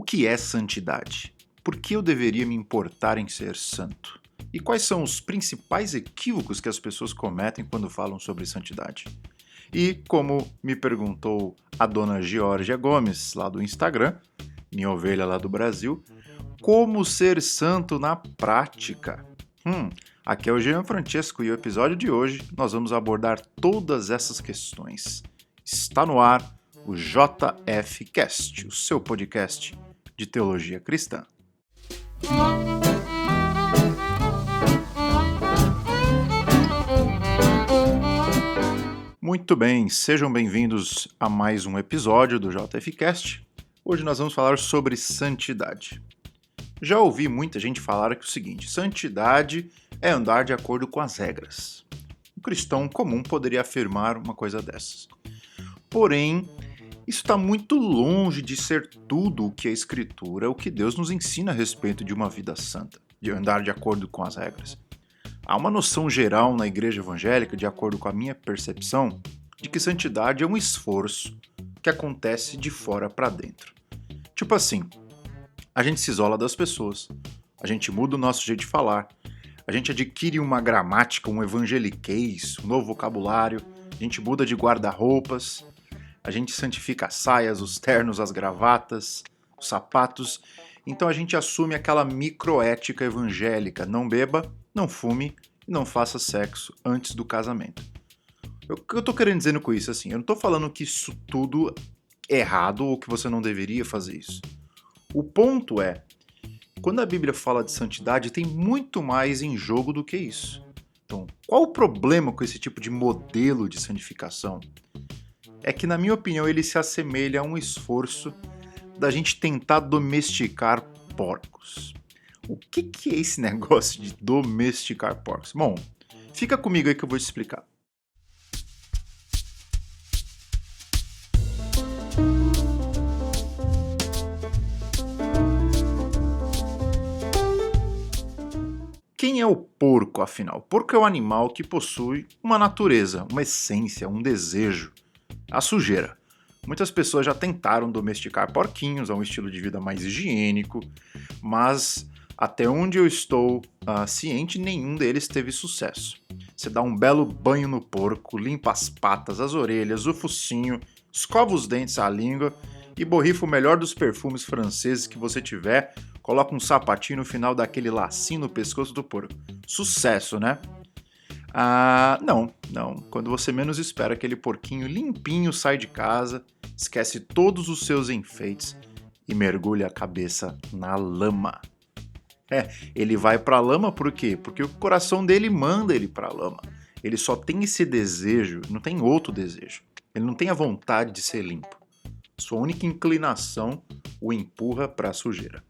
que é santidade? Por que eu deveria me importar em ser santo? E quais são os principais equívocos que as pessoas cometem quando falam sobre santidade? E como me perguntou a dona Georgia Gomes, lá do Instagram, minha ovelha lá do Brasil, como ser santo na prática? Aqui é o Jean Francesco e o episódio de hoje nós vamos abordar todas essas questões. Está no ar o JF Cast, o seu podcast de teologia cristã. Muito bem, sejam bem-vindos a mais um episódio do JF Cast. Hoje nós vamos falar sobre santidade. Já ouvi muita gente falar que o seguinte: santidade é andar de acordo com as regras. Um cristão comum poderia afirmar uma coisa dessas. Porém, isso está muito longe de ser tudo o que a Escritura, o que Deus nos ensina a respeito de uma vida santa, de andar de acordo com as regras. Há uma noção geral na igreja evangélica, de acordo com a minha percepção, de que santidade é um esforço que acontece de fora para dentro. Tipo assim, a gente se isola das pessoas, a gente muda o nosso jeito de falar, a gente adquire uma gramática, um evangeliquez, um novo vocabulário, a gente muda de guarda-roupas, a gente santifica as saias, os ternos, as gravatas, os sapatos. Então a gente assume aquela microética evangélica: não beba, não fume e não faça sexo antes do casamento. O que eu tô querendo dizer com isso? Assim, eu não tô falando que isso tudo é errado ou que você não deveria fazer isso. O ponto é, quando a Bíblia fala de santidade, tem muito mais em jogo do que isso. Então, qual o problema com esse tipo de modelo de santificação? É que, na minha opinião, ele se assemelha a um esforço da gente tentar domesticar porcos. O que é esse negócio de domesticar porcos? Bom, fica comigo aí que eu vou te explicar. Quem é o porco, afinal? O porco é um animal que possui uma natureza, uma essência, um desejo. A sujeira. Muitas pessoas já tentaram domesticar porquinhos a um estilo de vida mais higiênico, mas até onde eu estou ciente, nenhum deles teve sucesso. Você dá um belo banho no porco, limpa as patas, as orelhas, o focinho, escova os dentes, a língua e borrifa o melhor dos perfumes franceses que você tiver, coloca um sapatinho no final daquele lacinho no pescoço do porco. Sucesso, né? Não. Quando você menos espera, aquele porquinho limpinho sai de casa, esquece todos os seus enfeites e mergulha a cabeça na lama. Ele vai pra lama por quê? Porque o coração dele manda ele pra lama. Ele só tem esse desejo, não tem outro desejo. Ele não tem a vontade de ser limpo. Sua única inclinação o empurra pra sujeira.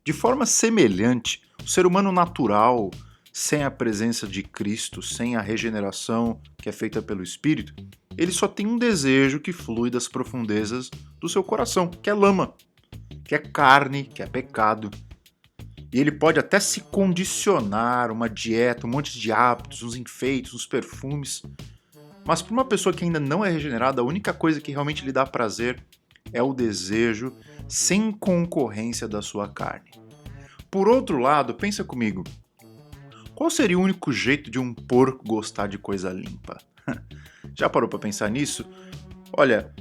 De forma semelhante, o ser humano natural, sem a presença de Cristo, sem a regeneração que é feita pelo Espírito, ele só tem um desejo que flui das profundezas do seu coração, que é lama, que é carne, que é pecado. E ele pode até se condicionar uma dieta, um monte de hábitos, uns enfeites, uns perfumes. Mas para uma pessoa que ainda não é regenerada, a única coisa que realmente lhe dá prazer é o desejo sem concorrência da sua carne. Por outro lado, pensa comigo, qual seria o único jeito de um porco gostar de coisa limpa? Já parou para pensar nisso? Olha,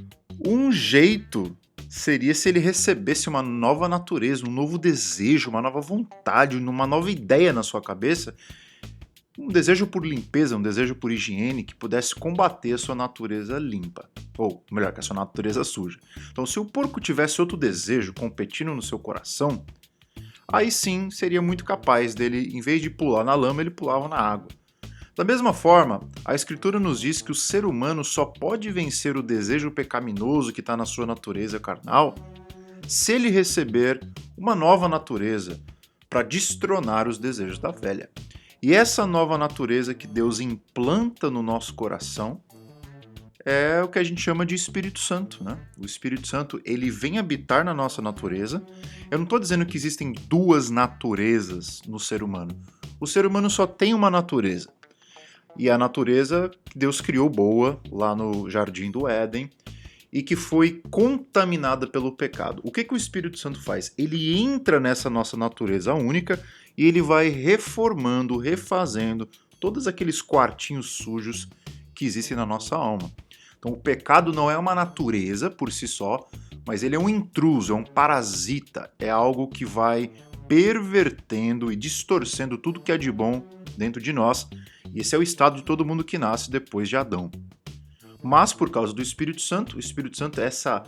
um jeito seria se ele recebesse uma nova natureza, um novo desejo, uma nova vontade, uma nova ideia na sua cabeça, um desejo por limpeza, um desejo por higiene que pudesse combater a sua natureza limpa, ou melhor, que a sua natureza suja. Então, se o porco tivesse outro desejo competindo no seu coração, aí sim seria muito capaz dele, em vez de pular na lama, ele pulava na água. Da mesma forma, a Escritura nos diz que o ser humano só pode vencer o desejo pecaminoso que está na sua natureza carnal se ele receber uma nova natureza para destronar os desejos da velha. E essa nova natureza que Deus implanta no nosso coração é o que a gente chama de Espírito Santo, né? O Espírito Santo, ele vem habitar na nossa natureza. Eu não estou dizendo que existem duas naturezas no ser humano. O ser humano só tem uma natureza. E a natureza que Deus criou boa lá no Jardim do Éden. e que foi contaminada pelo pecado. O que o Espírito Santo faz? Ele entra nessa nossa natureza única e ele vai reformando, refazendo todos aqueles quartinhos sujos que existem na nossa alma. Então o pecado não é uma natureza por si só, mas ele é um intruso, é um parasita, é algo que vai pervertendo e distorcendo tudo que é de bom dentro de nós. E esse é o estado de todo mundo que nasce depois de Adão. Mas por causa do Espírito Santo, o Espírito Santo é essa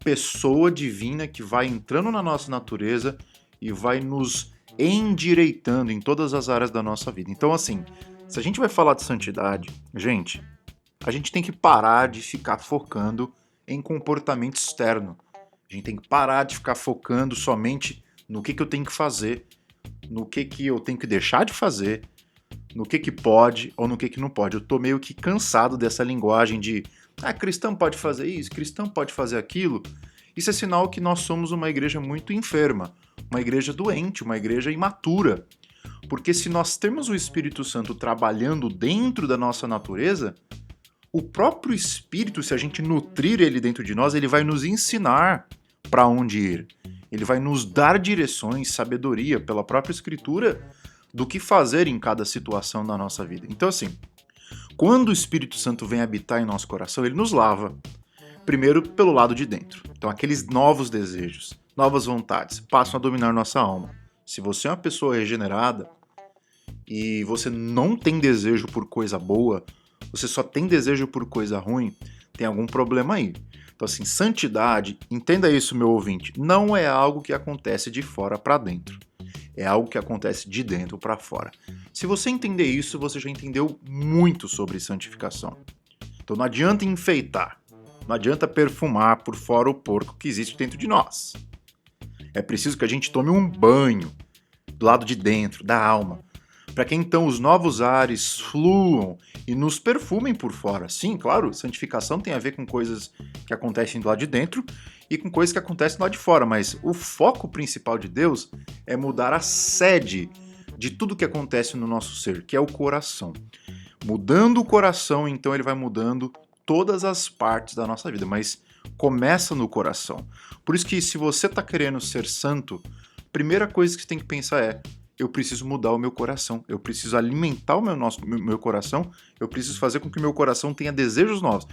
pessoa divina que vai entrando na nossa natureza e vai nos endireitando em todas as áreas da nossa vida. Então, assim, se a gente vai falar de santidade, a gente tem que parar de ficar focando em comportamento externo. A gente tem que parar de ficar focando somente no que eu tenho que fazer, no que eu tenho que deixar de fazer, no que pode ou no que não pode. Eu tô meio que cansado dessa linguagem de cristão pode fazer isso, cristão pode fazer aquilo. Isso é sinal que nós somos uma igreja muito enferma, uma igreja doente, uma igreja imatura. Porque se nós temos o Espírito Santo trabalhando dentro da nossa natureza, o próprio Espírito, se a gente nutrir ele dentro de nós, ele vai nos ensinar para onde ir. Ele vai nos dar direções, sabedoria pela própria Escritura do que fazer em cada situação da nossa vida. Então, assim, quando o Espírito Santo vem habitar em nosso coração, ele nos lava. Primeiro, pelo lado de dentro. Então, aqueles novos desejos, novas vontades, passam a dominar nossa alma. Se você é uma pessoa regenerada e você não tem desejo por coisa boa, você só tem desejo por coisa ruim, tem algum problema aí. Então, assim, santidade, entenda isso, meu ouvinte, não é algo que acontece de fora para dentro. É algo que acontece de dentro para fora. Se você entender isso, você já entendeu muito sobre santificação. Então não adianta enfeitar, não adianta perfumar por fora o porco que existe dentro de nós. É preciso que a gente tome um banho do lado de dentro, da alma, para que então os novos ares fluam e nos perfumem por fora. Sim, claro, santificação tem a ver com coisas que acontecem do lado de dentro e com coisas que acontecem do lado de fora, mas o foco principal de Deus é mudar a sede de tudo que acontece no nosso ser, que é o coração. Mudando o coração, então ele vai mudando todas as partes da nossa vida, mas começa no coração. Por isso que se você está querendo ser santo, a primeira coisa que você tem que pensar é: eu preciso mudar o meu coração, eu preciso alimentar o meu coração, eu preciso fazer com que o meu coração tenha desejos novos.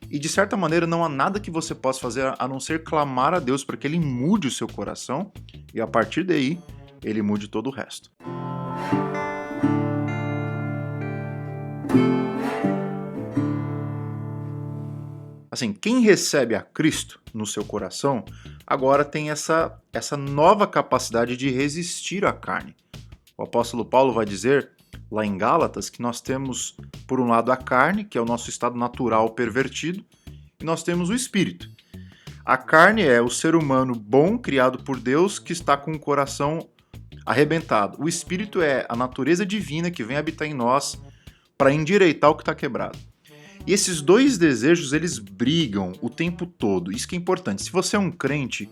E de certa maneira não há nada que você possa fazer a não ser clamar a Deus para que Ele mude o seu coração e a partir daí Ele mude todo o resto. Assim, quem recebe a Cristo no seu coração agora tem essa nova capacidade de resistir à carne. O apóstolo Paulo vai dizer lá em Gálatas que nós temos, por um lado, a carne, que é o nosso estado natural pervertido, e nós temos o espírito. A carne é o ser humano bom, criado por Deus, que está com o coração arrebentado. O espírito é a natureza divina que vem habitar em nós para endireitar o que está quebrado. E esses dois desejos, eles brigam o tempo todo. Isso que é importante. Se você é um crente,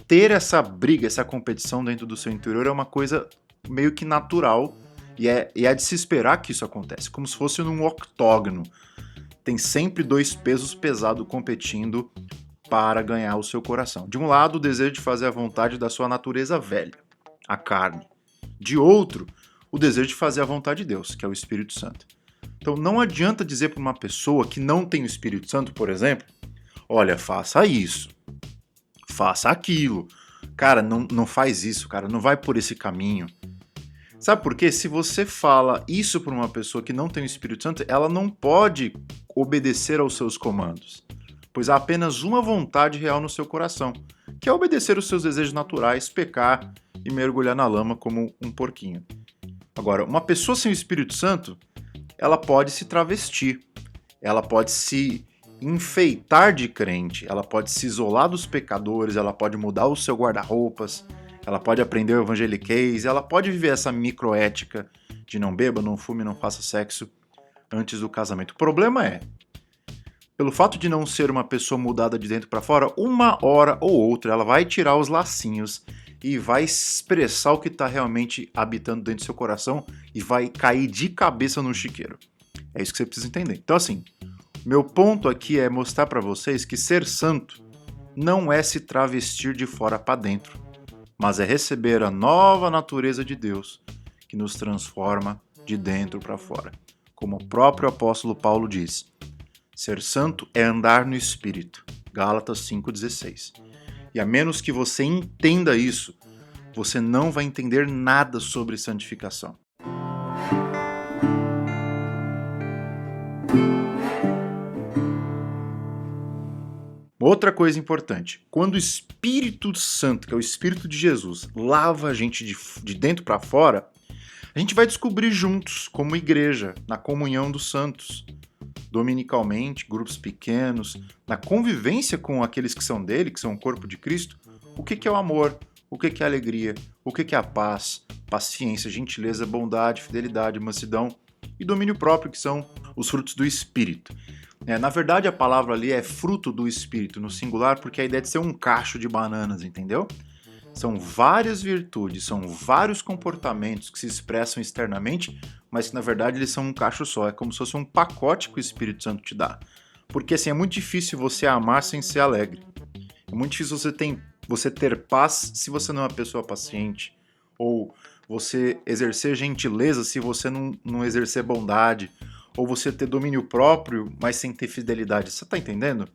ter essa briga, essa competição dentro do seu interior é uma coisa meio que natural, e é de se esperar que isso acontece, como se fosse num octógono. Tem sempre dois pesos pesados competindo para ganhar o seu coração. De um lado, o desejo de fazer a vontade da sua natureza velha, a carne. De outro, o desejo de fazer a vontade de Deus, que é o Espírito Santo. Então não adianta dizer para uma pessoa que não tem o Espírito Santo, por exemplo, olha, faça isso, faça aquilo. Cara, não faz isso, cara, não vai por esse caminho. Sabe por quê? Se você fala isso para uma pessoa que não tem o Espírito Santo, ela não pode obedecer aos seus comandos, pois há apenas uma vontade real no seu coração, que é obedecer os seus desejos naturais, pecar e mergulhar na lama como um porquinho. Agora, uma pessoa sem o Espírito Santo, ela pode se travestir, ela pode se enfeitar de crente, ela pode se isolar dos pecadores, ela pode mudar o seu guarda-roupas, ela pode aprender o evangeliquez, ela pode viver essa microética de não beba, não fume, não faça sexo antes do casamento. O problema é, pelo fato de não ser uma pessoa mudada de dentro para fora, uma hora ou outra ela vai tirar os lacinhos e vai expressar o que está realmente habitando dentro do seu coração e vai cair de cabeça no chiqueiro. É isso que você precisa entender. Então assim, Meu ponto aqui é mostrar para vocês que ser santo não é se travestir de fora para dentro, mas é receber a nova natureza de Deus que nos transforma de dentro para fora. Como o próprio apóstolo Paulo diz, ser santo é andar no Espírito. Gálatas 5,16. E a menos que você entenda isso, você não vai entender nada sobre santificação. Outra coisa importante, quando o Espírito Santo, que é o Espírito de Jesus, lava a gente de dentro para fora, a gente vai descobrir juntos, como igreja, na comunhão dos santos, dominicalmente, grupos pequenos, na convivência com aqueles que são dele, que são o corpo de Cristo, o que é o amor, o que é a alegria, o que é a paz, paciência, gentileza, bondade, fidelidade, mansidão e domínio próprio, que são os frutos do Espírito. Na verdade, a palavra ali é fruto do Espírito, no singular, porque a ideia de ser um cacho de bananas, entendeu? São várias virtudes, são vários comportamentos que se expressam externamente, mas que na verdade eles são um cacho só. É como se fosse um pacote que o Espírito Santo te dá. Porque assim, é muito difícil você amar sem ser alegre. É muito difícil você ter paz se você não é uma pessoa paciente. Ou você exercer gentileza se você não exercer bondade. Ou você ter domínio próprio, mas sem ter fidelidade. Você está entendendo?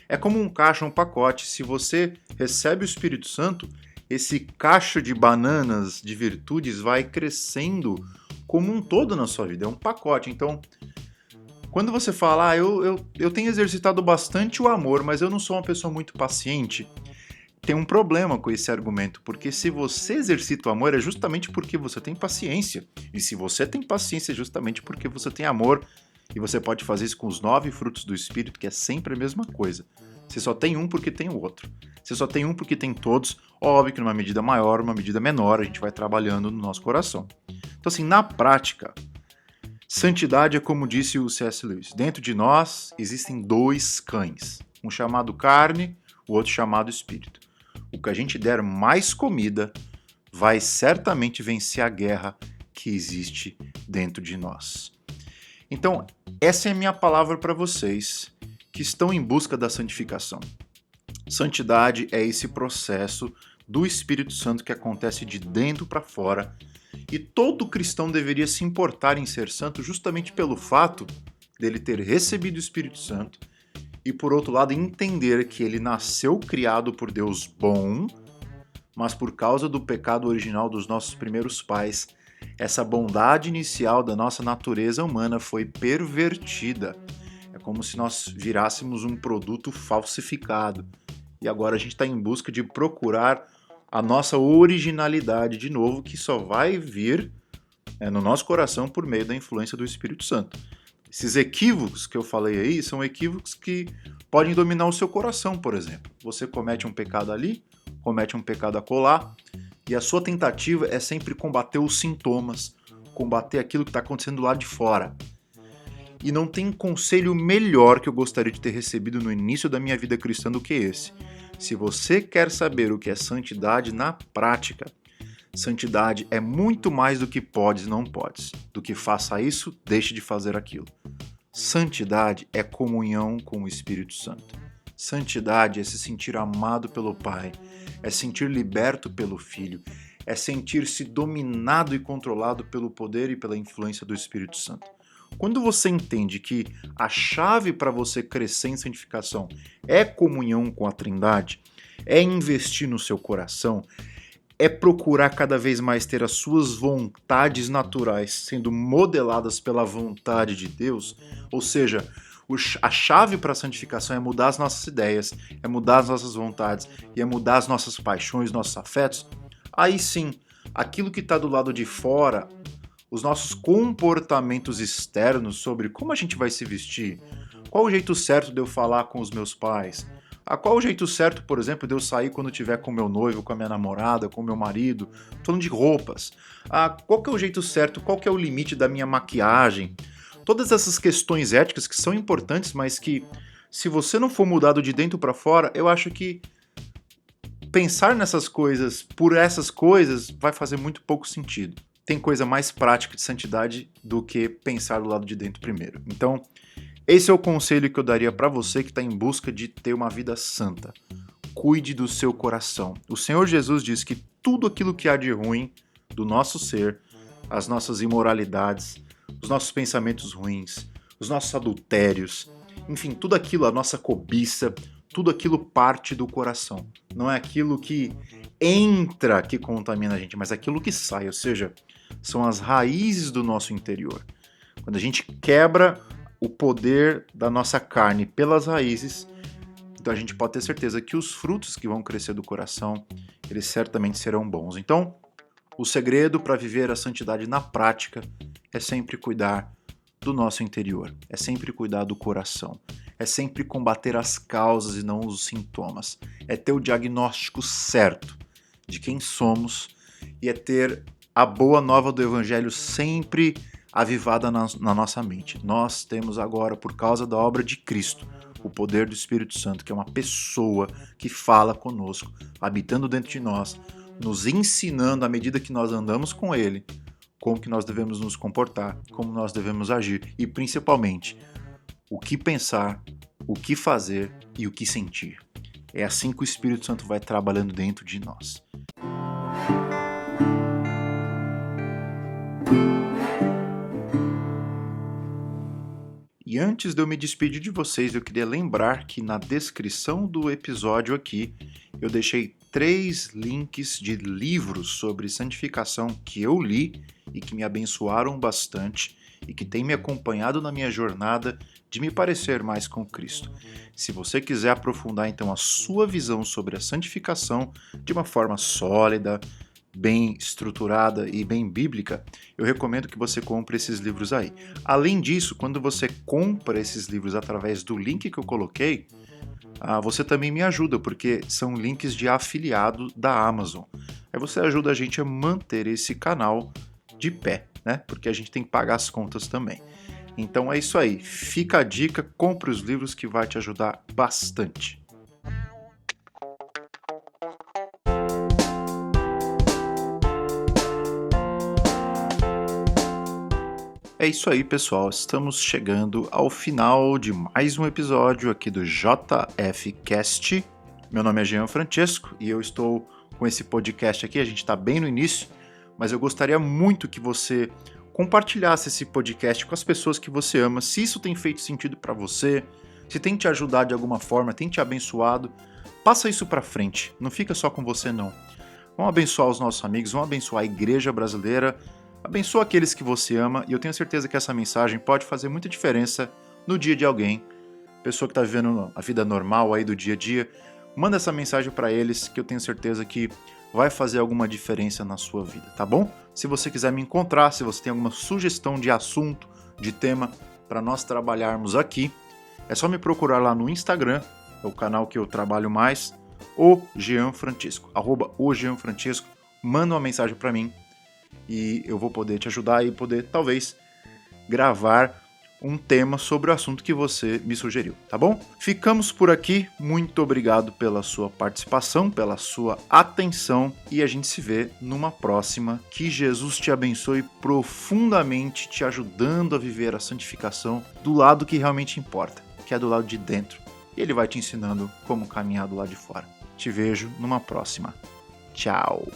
É como um cacho, um pacote. Se você recebe o Espírito Santo, esse cacho de bananas, de virtudes, vai crescendo como um todo na sua vida. É um pacote. Então, quando você fala, eu tenho exercitado bastante o amor, mas eu não sou uma pessoa muito paciente, tem um problema com esse argumento, porque se você exercita o amor é justamente porque você tem paciência. E se você tem paciência é justamente porque você tem amor. E você pode fazer isso com os 9 frutos do Espírito, que é sempre a mesma coisa. Você só tem um porque tem o outro. Você só tem um porque tem todos. Óbvio que numa medida maior, numa medida menor, a gente vai trabalhando no nosso coração. Então assim, na prática, santidade é como disse o C.S. Lewis. Dentro de nós existem 2 cães. Um chamado carne, o outro chamado espírito. O que a gente der mais comida vai certamente vencer a guerra que existe dentro de nós. Então, essa é a minha palavra para vocês que estão em busca da santificação. Santidade é esse processo do Espírito Santo que acontece de dentro para fora, e todo cristão deveria se importar em ser santo justamente pelo fato dele ter recebido o Espírito Santo e, por outro lado, entender que ele nasceu criado por Deus bom, mas por causa do pecado original dos nossos primeiros pais, essa bondade inicial da nossa natureza humana foi pervertida. É como se nós virássemos um produto falsificado. E agora a gente está em busca de procurar a nossa originalidade de novo, que só vai vir no nosso coração por meio da influência do Espírito Santo. Esses equívocos que eu falei aí são equívocos que podem dominar o seu coração, por exemplo. Você comete um pecado ali, comete um pecado acolá, e a sua tentativa é sempre combater os sintomas, combater aquilo que está acontecendo do lado de fora. E não tem conselho melhor que eu gostaria de ter recebido no início da minha vida cristã do que esse. Se você quer saber o que é santidade na prática, santidade é muito mais do que podes e não podes. Do que faça isso, deixe de fazer aquilo. Santidade é comunhão com o Espírito Santo. Santidade é se sentir amado pelo Pai, é sentir liberto pelo Filho, é sentir-se dominado e controlado pelo poder e pela influência do Espírito Santo. Quando você entende que a chave para você crescer em santificação é comunhão com a Trindade, é investir no seu coração, é procurar cada vez mais ter as suas vontades naturais sendo modeladas pela vontade de Deus, ou seja, a chave para a santificação é mudar as nossas ideias, é mudar as nossas vontades e é mudar as nossas paixões, nossos afetos, aí sim, aquilo que está do lado de fora, os nossos comportamentos externos sobre como a gente vai se vestir, qual o jeito certo de eu falar com os meus pais, qual o jeito certo, por exemplo, de eu sair quando eu estiver com meu noivo, com a minha namorada, com o meu marido, falando de roupas, qual que é o jeito certo, qual que é o limite da minha maquiagem, todas essas questões éticas que são importantes, mas que se você não for mudado de dentro para fora, eu acho que pensar nessas coisas por essas coisas vai fazer muito pouco sentido. Tem coisa mais prática de santidade do que pensar do lado de dentro primeiro. Então, Esse é o conselho que eu daria para você que está em busca de ter uma vida santa. Cuide do seu coração. O Senhor Jesus diz que tudo aquilo que há de ruim do nosso ser, as nossas imoralidades, os nossos pensamentos ruins, os nossos adultérios, enfim, tudo aquilo, a nossa cobiça, tudo aquilo parte do coração. Não é aquilo que entra que contamina a gente, mas aquilo que sai, ou seja, são as raízes do nosso interior. Quando a gente quebra o poder da nossa carne pelas raízes, então a gente pode ter certeza que os frutos que vão crescer do coração, eles certamente serão bons. Então, o segredo para viver a santidade na prática é sempre cuidar do nosso interior, é sempre cuidar do coração, é sempre combater as causas e não os sintomas, é ter o diagnóstico certo de quem somos e é ter a boa nova do Evangelho sempre avivada na nossa mente. Nós temos agora, por causa da obra de Cristo, o poder do Espírito Santo, que é uma pessoa que fala conosco, habitando dentro de nós, nos ensinando à medida que nós andamos com Ele, como que nós devemos nos comportar, como nós devemos agir e, principalmente, o que pensar, o que fazer e o que sentir. É assim que o Espírito Santo vai trabalhando dentro de nós. E antes de eu me despedir de vocês, eu queria lembrar que na descrição do episódio aqui, eu deixei 3 links de livros sobre santificação que eu li e que me abençoaram bastante e que têm me acompanhado na minha jornada de me parecer mais com Cristo. Se você quiser aprofundar então a sua visão sobre a santificação de uma forma sólida, bem estruturada e bem bíblica, eu recomendo que você compre esses livros aí. Além disso, quando você compra esses livros através do link que eu coloquei, você também me ajuda, porque são links de afiliado da Amazon. Aí você ajuda a gente a manter esse canal de pé, né? Porque a gente tem que pagar as contas também. Então é isso aí. Fica a dica, compre os livros que vai te ajudar bastante. É isso aí, pessoal. Estamos chegando ao final de mais um episódio aqui do JF Cast. Meu nome é Jean Francesco e eu estou com esse podcast aqui. A gente está bem no início, mas eu gostaria muito que você compartilhasse esse podcast com as pessoas que você ama. Se isso tem feito sentido para você, se tem te ajudado de alguma forma, tem te abençoado, passa isso para frente. Não fica só com você, não. Vamos abençoar os nossos amigos, vamos abençoar a igreja brasileira, abençoa aqueles que você ama e eu tenho certeza que essa mensagem pode fazer muita diferença no dia de alguém, pessoa que está vivendo a vida normal aí do dia a dia. Manda essa mensagem para eles que eu tenho certeza que vai fazer alguma diferença na sua vida, tá bom? Se você quiser me encontrar, se você tem alguma sugestão de assunto, de tema para nós trabalharmos aqui, é só me procurar lá no Instagram, é o canal que eu trabalho mais, o Jean Francesco, @o Jean Francesco, manda uma mensagem para mim e eu vou poder te ajudar e poder talvez gravar um tema sobre o assunto que você me sugeriu, tá bom? Ficamos por aqui, muito obrigado pela sua participação, pela sua atenção e a gente se vê numa próxima. Que Jesus te abençoe profundamente, te ajudando a viver a santificação do lado que realmente importa, que é do lado de dentro. E Ele vai te ensinando como caminhar do lado de fora. Te vejo numa próxima. Tchau!